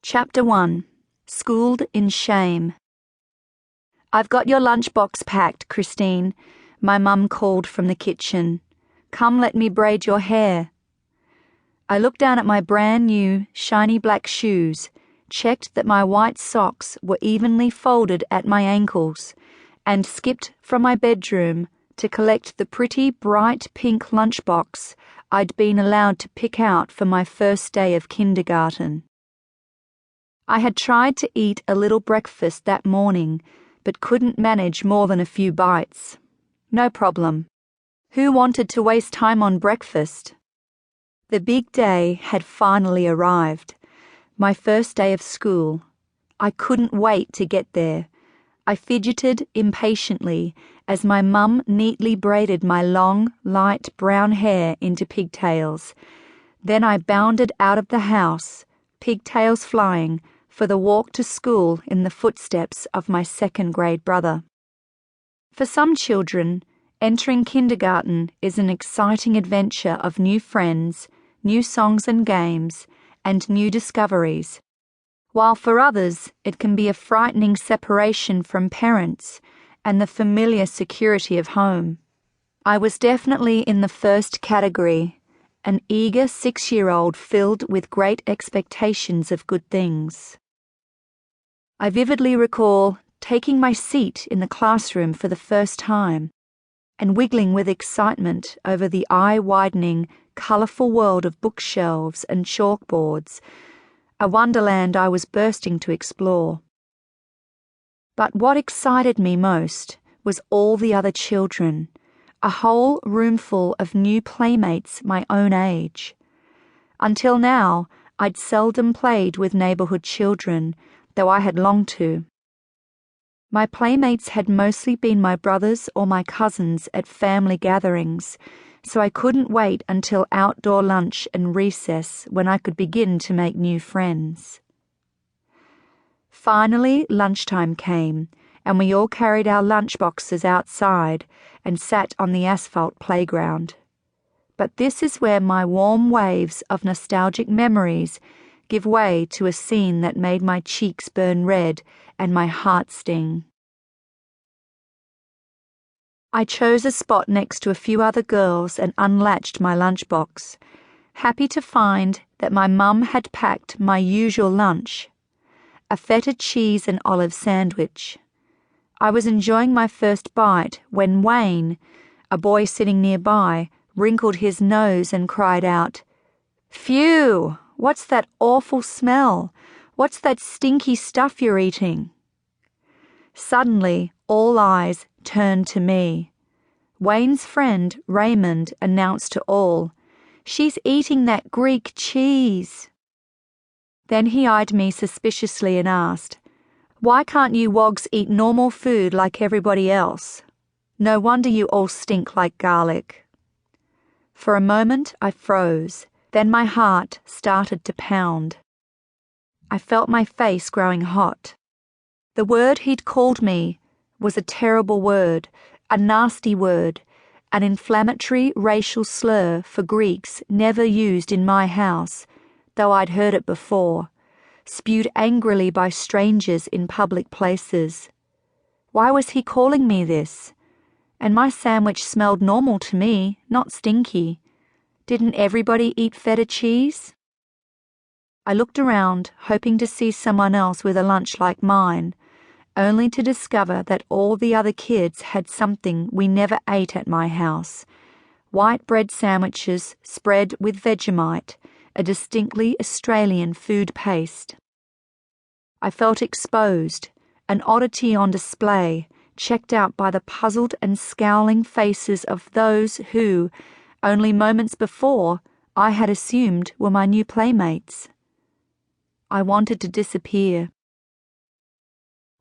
Chapter 1. Schooled in Shame. "I've got your lunchbox packed, Christine," my mum called from the kitchen. "Come let me braid your hair." I looked down at my brand new, shiny black shoes, checked that my white socks were evenly folded at my ankles, and skipped from my bedroom to collect the pretty bright pink lunchbox I'd been allowed to pick out for my first day of kindergarten. I had tried to eat a little breakfast that morning, but couldn't manage more than a few bites. No problem. Who wanted to waste time on breakfast? The big day had finally arrived. My first day of school. I couldn't wait to get there. I fidgeted impatiently as my mum neatly braided my long, light brown hair into pigtails. Then I bounded out of the house, pigtails flying, for the walk to school in the footsteps of my second-grade brother. For some children, entering kindergarten is an exciting adventure of new friends, new songs and games, and new discoveries, while for others it can be a frightening separation from parents and the familiar security of home. I was definitely in the first category, an eager 6-year-old filled with great expectations of good things. I vividly recall taking my seat in the classroom for the first time and wiggling with excitement over the eye-widening, colourful world of bookshelves and chalkboards, a wonderland I was bursting to explore. But what excited me most was all the other children, a whole roomful of new playmates my own age. Until now, I'd seldom played with neighbourhood children, though I had longed to. My playmates had mostly been my brothers or my cousins at family gatherings, so I couldn't wait until outdoor lunch and recess when I could begin to make new friends. Finally, lunchtime came, and we all carried our lunchboxes outside and sat on the asphalt playground. But this is where my warm waves of nostalgic memories give way to a scene that made my cheeks burn red and my heart sting. I chose a spot next to a few other girls and unlatched my lunchbox, happy to find that my mum had packed my usual lunch, a feta cheese and olive sandwich. I was enjoying my first bite when Wayne, a boy sitting nearby, wrinkled his nose and cried out, "Phew! What's that awful smell? What's that stinky stuff you're eating?" Suddenly, all eyes turned to me. Wayne's friend, Raymond, announced to all, "She's eating that Greek cheese." Then he eyed me suspiciously and asked, "Why can't you wogs eat normal food like everybody else? No wonder you all stink like garlic." For a moment I froze. Then my heart started to pound. I felt my face growing hot. The word he'd called me was a terrible word, a nasty word, an inflammatory racial slur for Greeks never used in my house, though I'd heard it before, spewed angrily by strangers in public places. Why was he calling me this? And my sandwich smelled normal to me, not stinky. Didn't everybody eat feta cheese? I looked around, hoping to see someone else with a lunch like mine, only to discover that all the other kids had something we never ate at my house: white bread sandwiches spread with Vegemite, a distinctly Australian food paste. I felt exposed, an oddity on display, checked out by the puzzled and scowling faces of those who, only moments before, I had assumed were my new playmates. I wanted to disappear.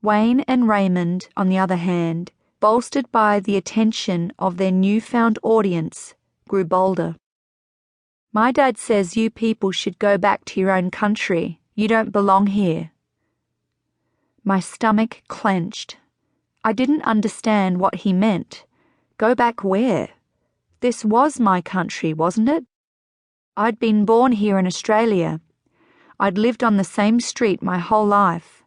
Wayne and Raymond, on the other hand, bolstered by the attention of their newfound audience, grew bolder. "My dad says you people should go back to your own country. You don't belong here." My stomach clenched. I didn't understand what he meant. Go back where? This was my country, wasn't it? I'd been born here in Australia. I'd lived on the same street my whole life.